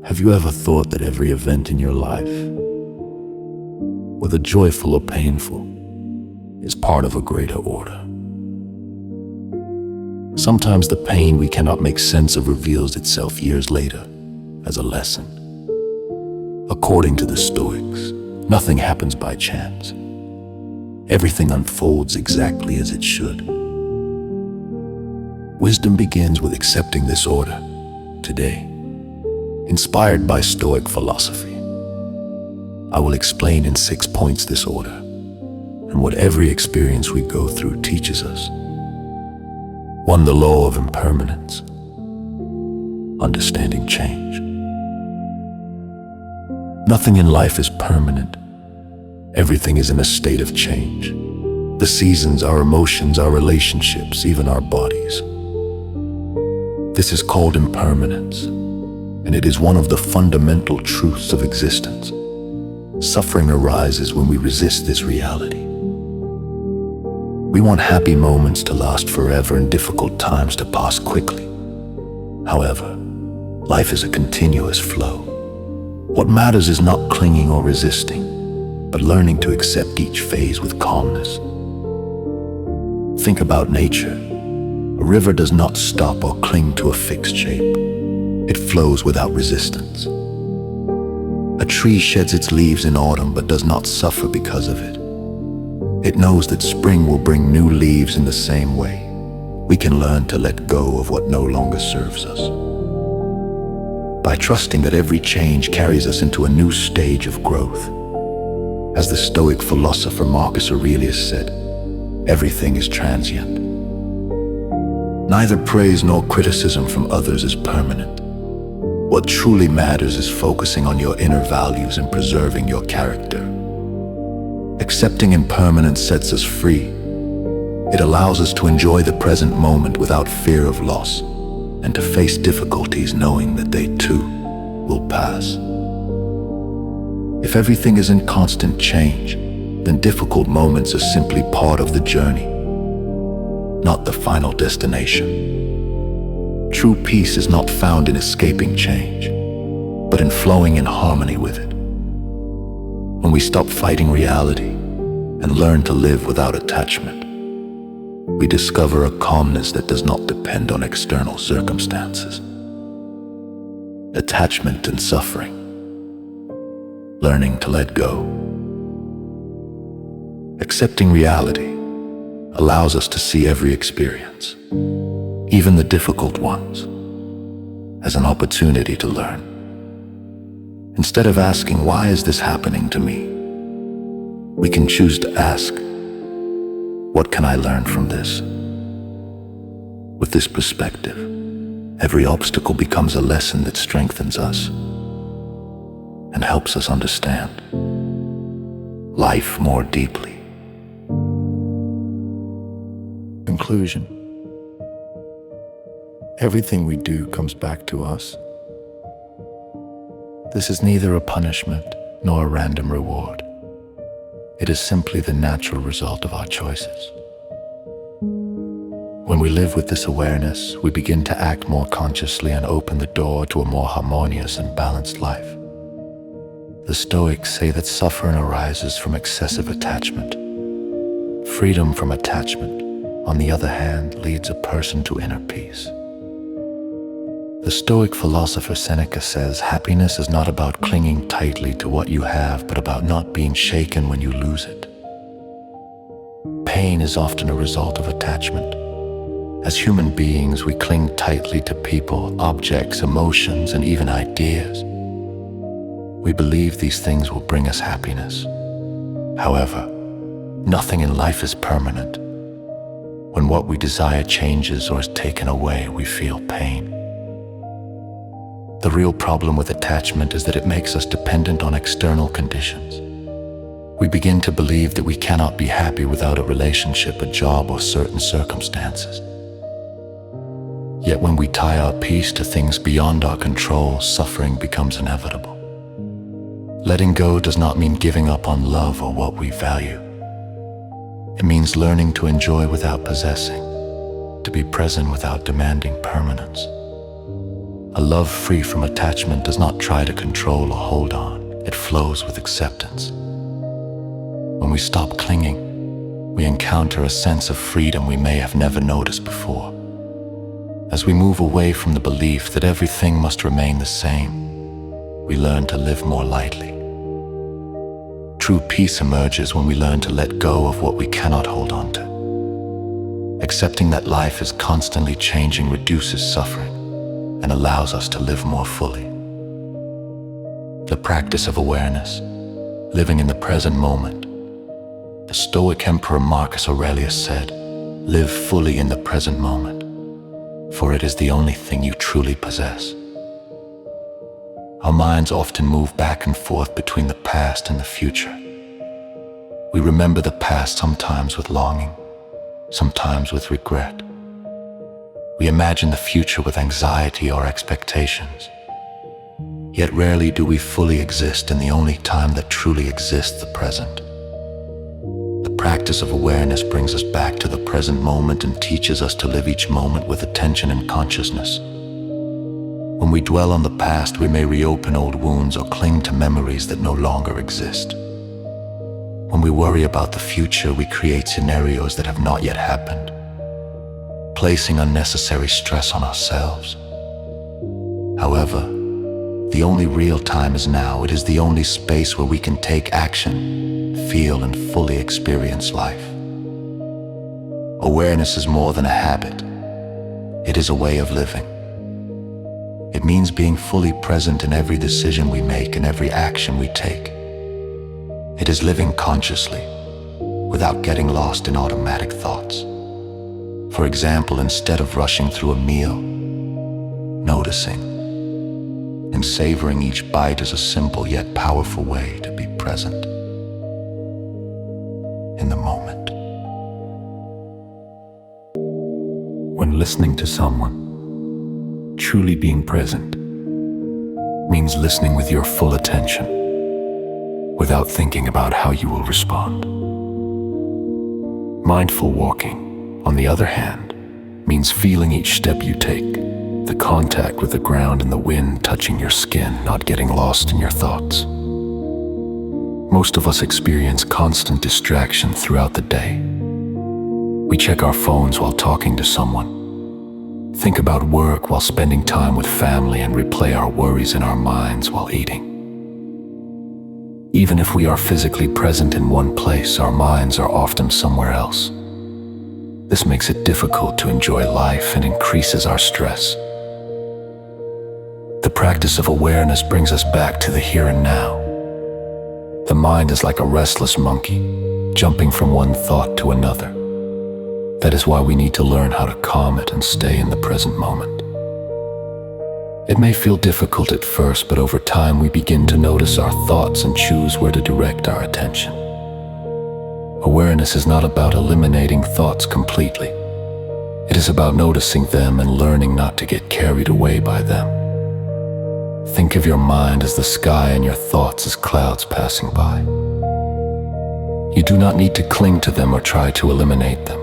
Have you ever thought that every event in your life, whether joyful or painful, is part of a greater order? Sometimes the pain we cannot make sense of reveals itself years later as a lesson. According to the Stoics, nothing happens by chance. Everything unfolds exactly as it should. Wisdom begins with accepting this order. Today, inspired by Stoic philosophy, I will explain in 6 points this order and what every experience we go through teaches us. 1. The law of impermanence. Understanding change. Nothing in life is permanent. Everything is in a state of change. The seasons, our emotions, our relationships, even our bodies. This is called impermanence, and it is one of the fundamental truths of existence. Suffering arises when we resist this reality. We want happy moments to last forever and difficult times to pass quickly. However, life is a continuous flow. What matters is not clinging or resisting, but learning to accept each phase with calmness. Think about nature. A river does not stop or cling to a fixed shape. It flows without resistance. A tree sheds its leaves in autumn but does not suffer because of it. It knows that spring will bring new leaves in the same way. We can learn to let go of what no longer serves us. By trusting that every change carries us into a new stage of growth. As the Stoic philosopher Marcus Aurelius said, everything is transient. Neither praise nor criticism from others is permanent. What truly matters is focusing on your inner values and preserving your character. Accepting impermanence sets us free. It allows us to enjoy the present moment without fear of loss, and to face difficulties knowing that they too will pass. If everything is in constant change, then difficult moments are simply part of the journey, not the final destination. True peace is not found in escaping change, but in flowing in harmony with it. When we stop fighting reality and learn to live without attachment, we discover a calmness that does not depend on external circumstances. Attachment and suffering. Learning to let go. Accepting reality allows us to see every experience, even the difficult ones, as an opportunity to learn. Instead of asking, "Why is this happening to me?" we can choose to ask, "What can I learn from this?" With this perspective, every obstacle becomes a lesson that strengthens us and helps us understand life more deeply. Conclusion. Everything we do comes back to us. This is neither a punishment nor a random reward. It is simply the natural result of our choices. When we live with this awareness, we begin to act more consciously and open the door to a more harmonious and balanced life. The Stoics say that suffering arises from excessive attachment. Freedom from attachment, on the other hand, leads a person to inner peace. The Stoic philosopher Seneca says, happiness is not about clinging tightly to what you have, but about not being shaken when you lose it. Pain is often a result of attachment. As human beings, we cling tightly to people, objects, emotions, and even ideas. We believe these things will bring us happiness. However, nothing in life is permanent. When what we desire changes or is taken away, we feel pain. The real problem with attachment is that it makes us dependent on external conditions. We begin to believe that we cannot be happy without a relationship, a job, or certain circumstances. Yet when we tie our peace to things beyond our control, suffering becomes inevitable. Letting go does not mean giving up on love or what we value. It means learning to enjoy without possessing, to be present without demanding permanence. A love free from attachment does not try to control or hold on. It flows with acceptance. When we stop clinging, we encounter a sense of freedom we may have never noticed before. As we move away from the belief that everything must remain the same, we learn to live more lightly. True peace emerges when we learn to let go of what we cannot hold on to. Accepting that life is constantly changing reduces suffering and allows us to live more fully. The practice of awareness, living in the present moment. The Stoic Emperor Marcus Aurelius said, "Live fully in the present moment, for it is the only thing you truly possess." Our minds often move back and forth between the past and the future. We remember the past sometimes with longing, sometimes with regret. We imagine the future with anxiety or expectations. Yet rarely do we fully exist in the only time that truly exists, the present. The practice of awareness brings us back to the present moment and teaches us to live each moment with attention and consciousness. When we dwell on the past, we may reopen old wounds or cling to memories that no longer exist. When we worry about the future, we create scenarios that have not yet happened, placing unnecessary stress on ourselves. However, the only real time is now. It is the only space where we can take action, feel, and fully experience life. Awareness is more than a habit. It is a way of living. It means being fully present in every decision we make and every action we take. It is living consciously, without getting lost in automatic thoughts. For example, instead of rushing through a meal, noticing and savoring each bite is a simple yet powerful way to be present in the moment. When listening to someone, truly being present means listening with your full attention, without thinking about how you will respond. Mindful walking, on the other hand, means feeling each step you take, the contact with the ground and the wind touching your skin, not getting lost in your thoughts. Most of us experience constant distraction throughout the day. We check our phones while talking to someone, think about work while spending time with family, and replay our worries in our minds while eating. Even if we are physically present in one place, our minds are often somewhere else. This makes it difficult to enjoy life and increases our stress. The practice of awareness brings us back to the here and now. The mind is like a restless monkey, jumping from one thought to another. That is why we need to learn how to calm it and stay in the present moment. It may feel difficult at first, but over time we begin to notice our thoughts and choose where to direct our attention. Awareness is not about eliminating thoughts completely. It is about noticing them and learning not to get carried away by them. Think of your mind as the sky and your thoughts as clouds passing by. You do not need to cling to them or try to eliminate them.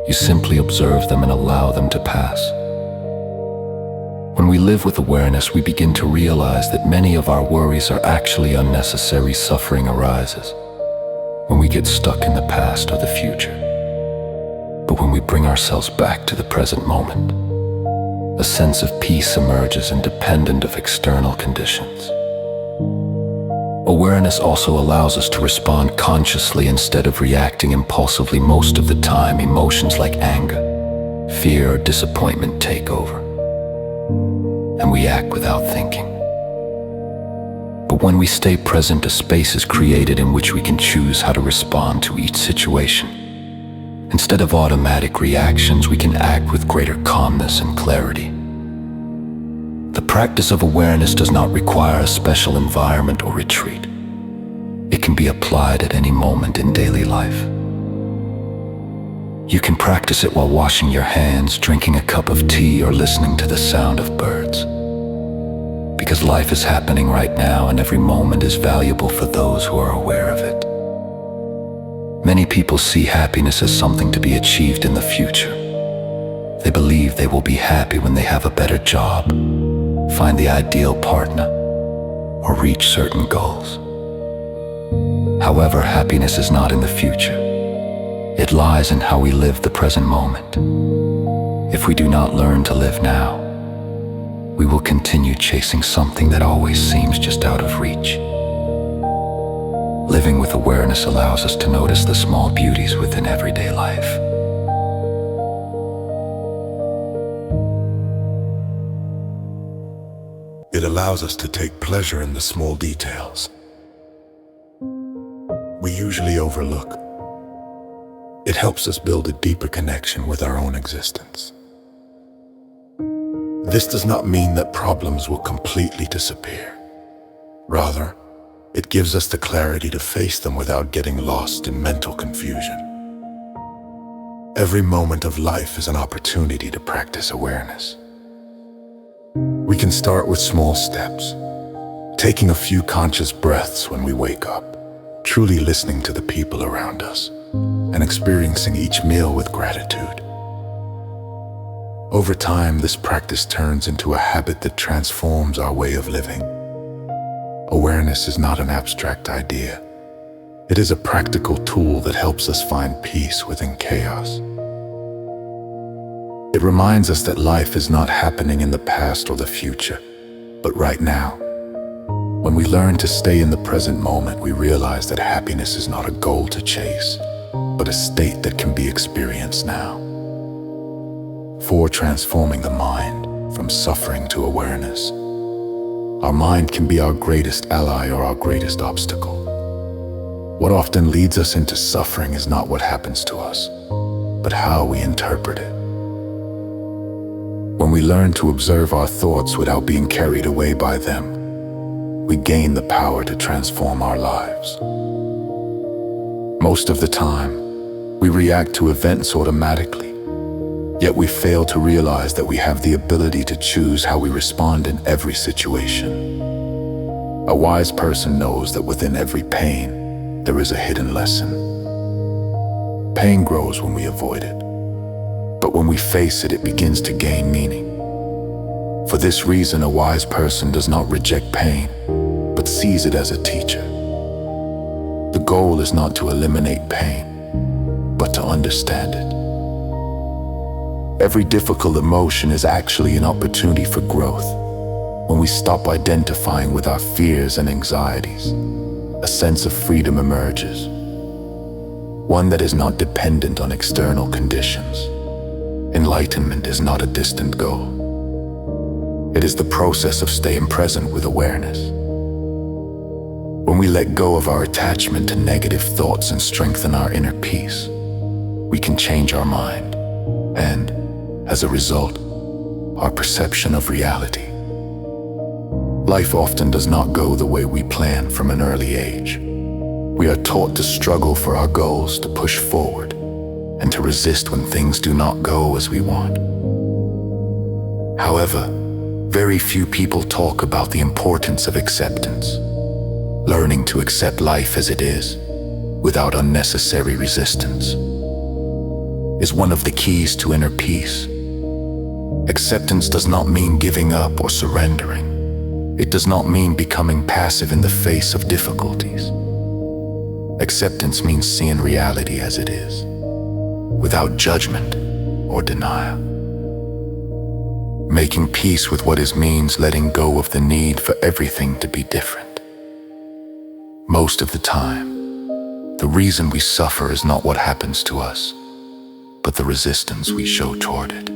You simply observe them and allow them to pass. When we live with awareness, we begin to realize that many of our worries are actually unnecessary. Suffering arises when we get stuck in the past or the future. But when we bring ourselves back to the present moment, a sense of peace emerges independent of external conditions. Awareness also allows us to respond consciously instead of reacting impulsively. Most of the time, emotions like anger, fear, or disappointment take over, and we act without thinking. But when we stay present, a space is created in which we can choose how to respond to each situation. Instead of automatic reactions, we can act with greater calmness and clarity. The practice of awareness does not require a special environment or retreat. It can be applied at any moment in daily life. You can practice it while washing your hands, drinking a cup of tea, or listening to the sound of birds. Because life is happening right now, and every moment is valuable for those who are aware of it. Many people see happiness as something to be achieved in the future. They believe they will be happy when they have a better job, find the ideal partner, or reach certain goals. However, happiness is not in the future. It lies in how we live the present moment. If we do not learn to live now, we will continue chasing something that always seems just out of reach. Living with awareness allows us to notice the small beauties within everyday life. It allows us to take pleasure in the small details we usually overlook. It helps us build a deeper connection with our own existence. This does not mean that problems will completely disappear. Rather, it gives us the clarity to face them without getting lost in mental confusion. Every moment of life is an opportunity to practice awareness. We can start with small steps, taking a few conscious breaths when we wake up, truly listening to the people around us, and experiencing each meal with gratitude. Over time, this practice turns into a habit that transforms our way of living. Awareness is not an abstract idea. It is a practical tool that helps us find peace within chaos. It reminds us that life is not happening in the past or the future, but right now. When we learn to stay in the present moment, we realize that happiness is not a goal to chase, but a state that can be experienced now. For transforming the mind from suffering to awareness, our mind can be our greatest ally or our greatest obstacle. What often leads us into suffering is not what happens to us, but how we interpret it. When we learn to observe our thoughts without being carried away by them, we gain the power to transform our lives. Most of the time, we react to events automatically, yet we fail to realize that we have the ability to choose how we respond in every situation. A wise person knows that within every pain, there is a hidden lesson. Pain grows when we avoid it, but when we face it, it begins to gain meaning. For this reason, a wise person does not reject pain, but sees it as a teacher. The goal is not to eliminate pain, but to understand it. Every difficult emotion is actually an opportunity for growth. When we stop identifying with our fears and anxieties, a sense of freedom emerges, one that is not dependent on external conditions. Enlightenment is not a distant goal. It is the process of staying present with awareness. When we let go of our attachment to negative thoughts and strengthen our inner peace, we can change our mind, and, as a result, our perception of reality. Life often does not go the way we plan from an early age. We are taught to struggle for our goals, to push forward, and to resist when things do not go as we want. However, very few people talk about the importance of acceptance. Learning to accept life as it is, without unnecessary resistance, is one of the keys to inner peace. Acceptance does not mean giving up or surrendering. It does not mean becoming passive in the face of difficulties. Acceptance means seeing reality as it is, without judgment or denial. Making peace with what is means letting go of the need for everything to be different. Most of the time, the reason we suffer is not what happens to us, but the resistance we show toward it.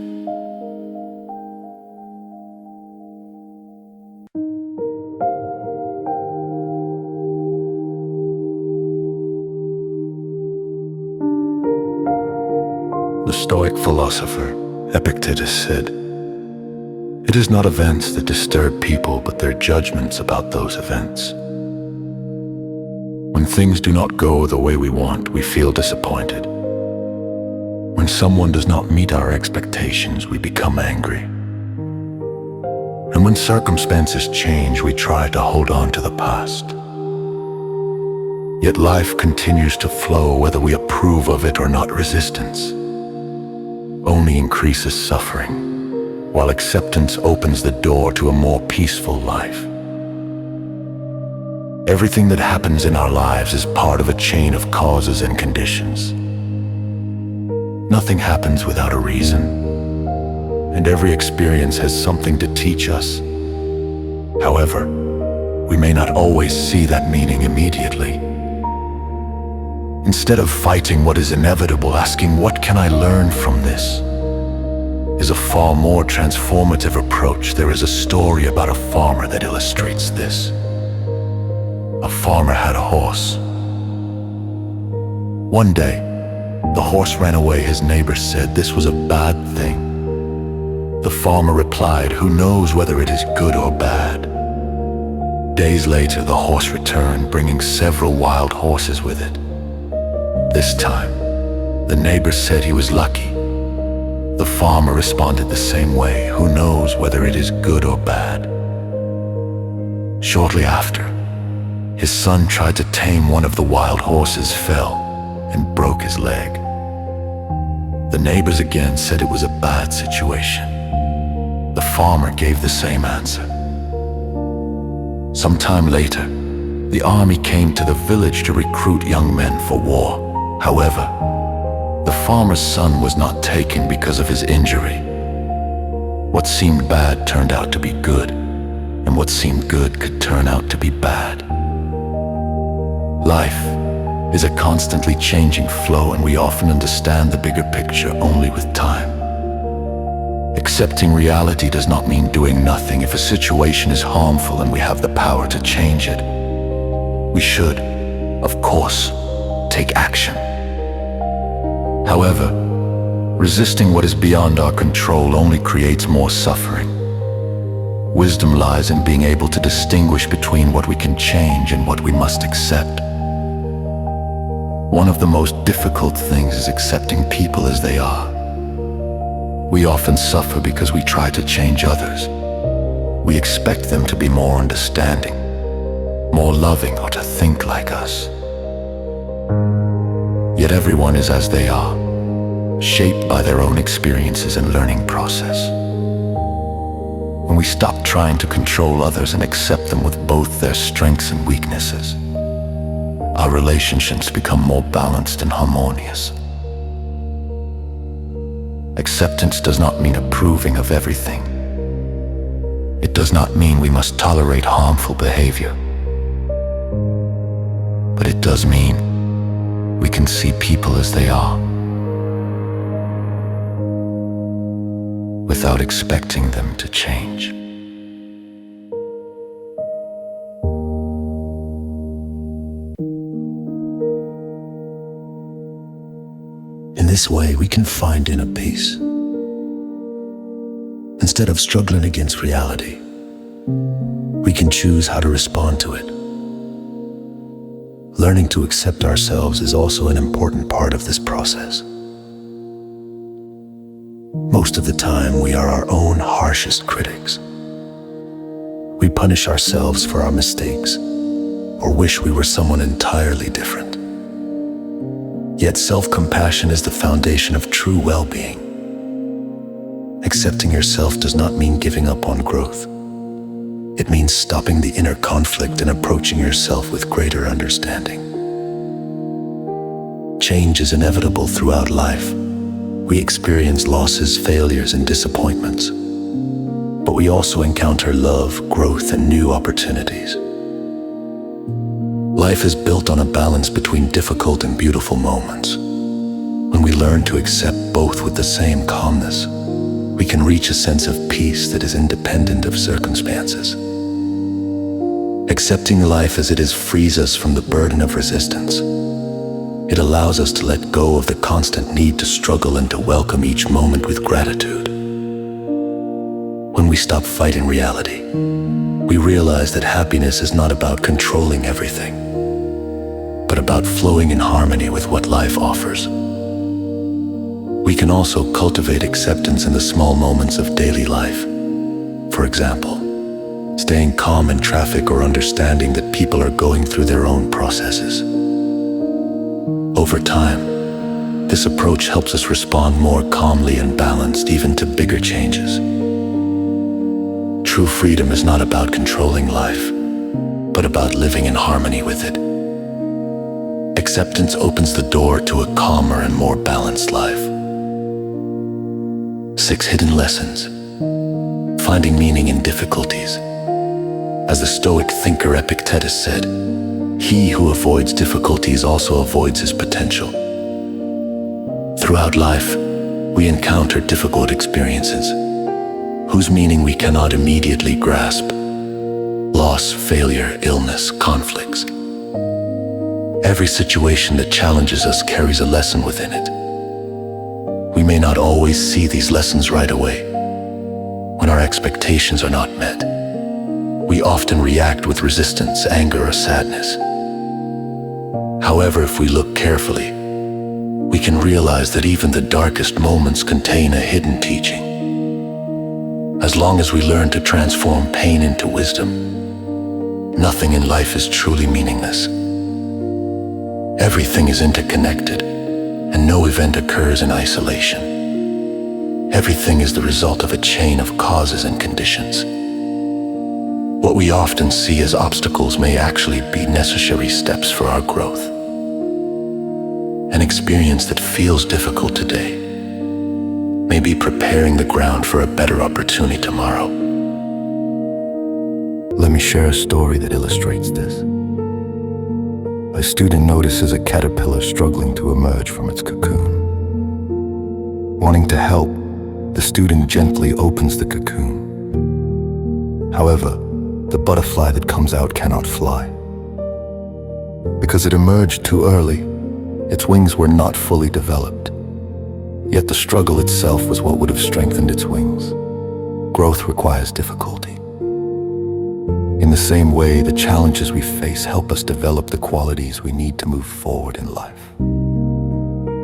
The Stoic philosopher Epictetus said, "It is not events that disturb people, but their judgments about those events." When things do not go the way we want, we feel disappointed. When someone does not meet our expectations, we become angry. And when circumstances change, we try to hold on to the past. Yet life continues to flow whether we approve of it or not. Resistance only increases suffering. while acceptance opens the door to a more peaceful life. Everything that happens in our lives is part of a chain of causes and conditions. Nothing happens without a reason, and every experience has something to teach us. However, we may not always see that meaning immediately. Instead of fighting what is inevitable, asking, "What can I learn from this?" is a far more transformative approach. There is a story about a farmer that illustrates this. A farmer had a horse. One day, the horse ran away. His neighbor said this was a bad thing. The farmer replied, "Who knows whether it is good or bad?" Days later, the horse returned, bringing several wild horses with it. This time, the neighbor said he was lucky. The farmer responded the same way, "Who knows whether it is good or bad?" Shortly after, his son tried to tame one of the wild horses, fell, and broke his leg. The neighbors again said it was a bad situation. The farmer gave the same answer. Sometime later, the army came to the village to recruit young men for war. However, the farmer's son was not taken because of his injury. What seemed bad turned out to be good, and what seemed good could turn out to be bad. Life is a constantly changing flow, and we often understand the bigger picture only with time. Accepting reality does not mean doing nothing. If a situation is harmful and we have the power to change it, we should, of course, take action. However, resisting what is beyond our control only creates more suffering. Wisdom lies in being able to distinguish between what we can change and what we must accept. One of the most difficult things is accepting people as they are. We often suffer because we try to change others. We expect them to be more understanding, more loving, or to think like us. Yet everyone is as they are, shaped by their own experiences and learning process. When we stop trying to control others and accept them with both their strengths and weaknesses, our relationships become more balanced and harmonious. Acceptance does not mean approving of everything. It does not mean we must tolerate harmful behavior. But it does mean we can see people as they are, without expecting them to change. In this way, we can find inner peace. Instead of struggling against reality, we can choose how to respond to it. Learning to accept ourselves is also an important part of this process. Most of the time, we are our own harshest critics. We punish ourselves for our mistakes, or wish we were someone entirely different. Yet self-compassion is the foundation of true well-being. Accepting yourself does not mean giving up on growth. It means stopping the inner conflict and approaching yourself with greater understanding. Change is inevitable throughout life. We experience losses, failures, and disappointments. But we also encounter love, growth, and new opportunities. Life is built on a balance between difficult and beautiful moments. When we learn to accept both with the same calmness, we can reach a sense of peace that is independent of circumstances. Accepting life as it is frees us from the burden of resistance. It allows us to let go of the constant need to struggle and to welcome each moment with gratitude. When we stop fighting reality, we realize that happiness is not about controlling everything, but about flowing in harmony with what life offers. We can also cultivate acceptance in the small moments of daily life. For example, staying calm in traffic or understanding that people are going through their own processes. Over time, this approach helps us respond more calmly and balanced even to bigger changes. True freedom is not about controlling life, but about living in harmony with it. Acceptance opens the door to a calmer and more balanced life. 6 hidden lessons. Finding meaning in difficulties. As the Stoic thinker Epictetus said, "He who avoids difficulties also avoids his potential." Throughout life, we encounter difficult experiences, whose meaning we cannot immediately grasp. Loss, failure, illness, conflicts. Every situation that challenges us carries a lesson within it. We may not always see these lessons right away. When our expectations are not met, we often react with resistance, anger, or sadness. However, if we look carefully, we can realize that even the darkest moments contain a hidden teaching. As long as we learn to transform pain into wisdom, nothing in life is truly meaningless. Everything is interconnected, and no event occurs in isolation. Everything is the result of a chain of causes and conditions. What we often see as obstacles may actually be necessary steps for our growth. An experience that feels difficult today may be preparing the ground for a better opportunity tomorrow. Let me share a story that illustrates this. A student notices a caterpillar struggling to emerge from its cocoon. Wanting to help, the student gently opens the cocoon. However, the butterfly that comes out cannot fly. Because it emerged too early, its wings were not fully developed. Yet the struggle itself was what would have strengthened its wings. Growth requires difficulty. In the same way, the challenges we face help us develop the qualities we need to move forward in life.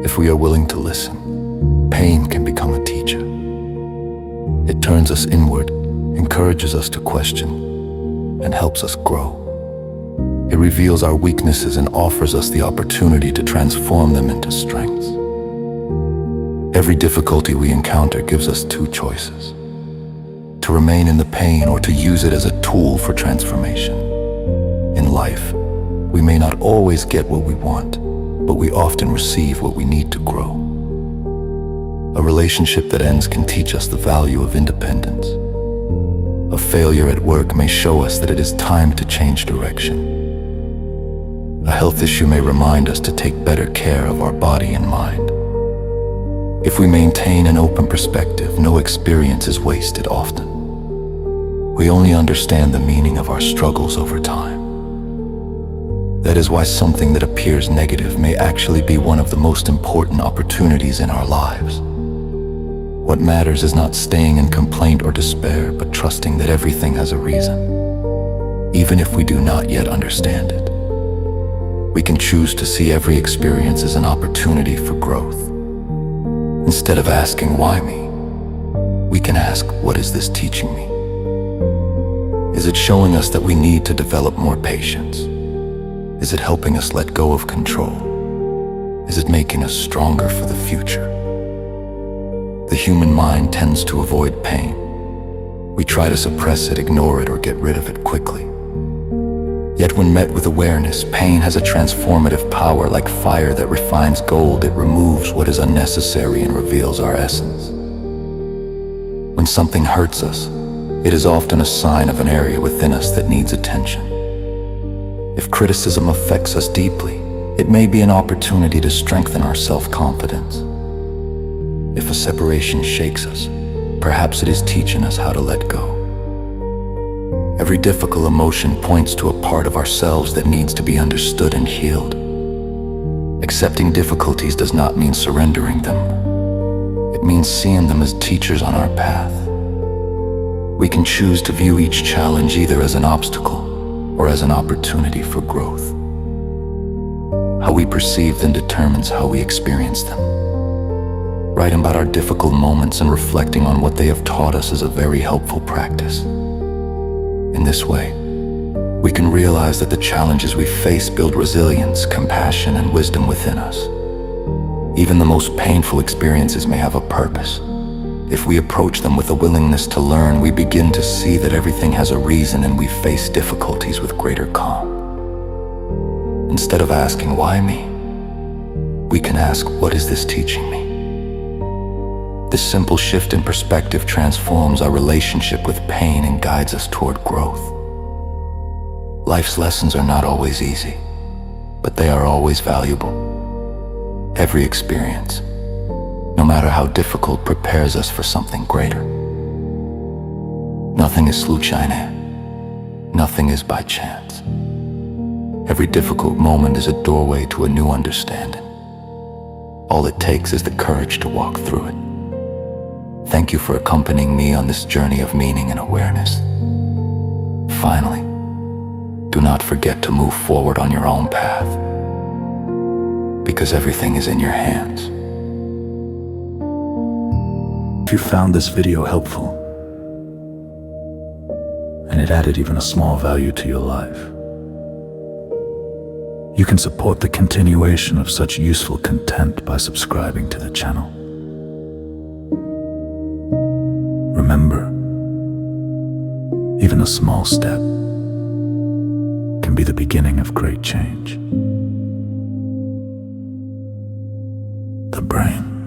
If we are willing to listen, pain can become a teacher. It turns us inward, encourages us to question, and helps us grow. It reveals our weaknesses and offers us the opportunity to transform them into strengths. Every difficulty we encounter gives us 2 choices: to remain in the pain or to use it as a tool for transformation. In life, we may not always get what we want, but we often receive what we need to grow. A relationship that ends can teach us the value of independence. A failure at work may show us that it is time to change direction. A health issue may remind us to take better care of our body and mind. If we maintain an open perspective, no experience is wasted often. We only understand the meaning of our struggles over time. That is why something that appears negative may actually be one of the most important opportunities in our lives. What matters is not staying in complaint or despair, but trusting that everything has a reason, even if we do not yet understand it. We can choose to see every experience as an opportunity for growth. Instead of asking, "Why me?" we can ask, "What is this teaching me?" Is it showing us that we need to develop more patience? Is it helping us let go of control? Is it making us stronger for the future? The human mind tends to avoid pain. We try to suppress it, ignore it, or get rid of it quickly. Yet when met with awareness, pain has a transformative power. Like fire that refines gold, it removes what is unnecessary and reveals our essence. When something hurts us, it is often a sign of an area within us that needs attention. If criticism affects us deeply, it may be an opportunity to strengthen our self-confidence. If a separation shakes us, perhaps it is teaching us how to let go. Every difficult emotion points to a part of ourselves that needs to be understood and healed. Accepting difficulties does not mean surrendering them. It means seeing them as teachers on our path. We can choose to view each challenge either as an obstacle or as an opportunity for growth. How we perceive them determines how we experience them. Writing about our difficult moments and reflecting on what they have taught us is a very helpful practice. In this way, we can realize that the challenges we face build resilience, compassion, and wisdom within us. Even the most painful experiences may have a purpose, If we approach them with a willingness to learn, we begin to see that everything has a reason and we face difficulties with greater calm. Instead of asking, why me? We can ask, what is this teaching me? This simple shift in perspective transforms our relationship with pain and guides us toward growth. Life's lessons are not always easy, but they are always valuable. Every experience, no matter how difficult, prepares us for something greater. Nothing is sluchine, nothing is by chance. Every difficult moment is a doorway to a new understanding. All it takes is the courage to walk through it. Thank you for accompanying me on this journey of meaning and awareness. Finally, do not forget to move forward on your own path, because everything is in your hands. If you found this video helpful, and it added even a small value to your life, you can support the continuation of such useful content by subscribing to the channel. Remember, even a small step can be the beginning of great change. The brain.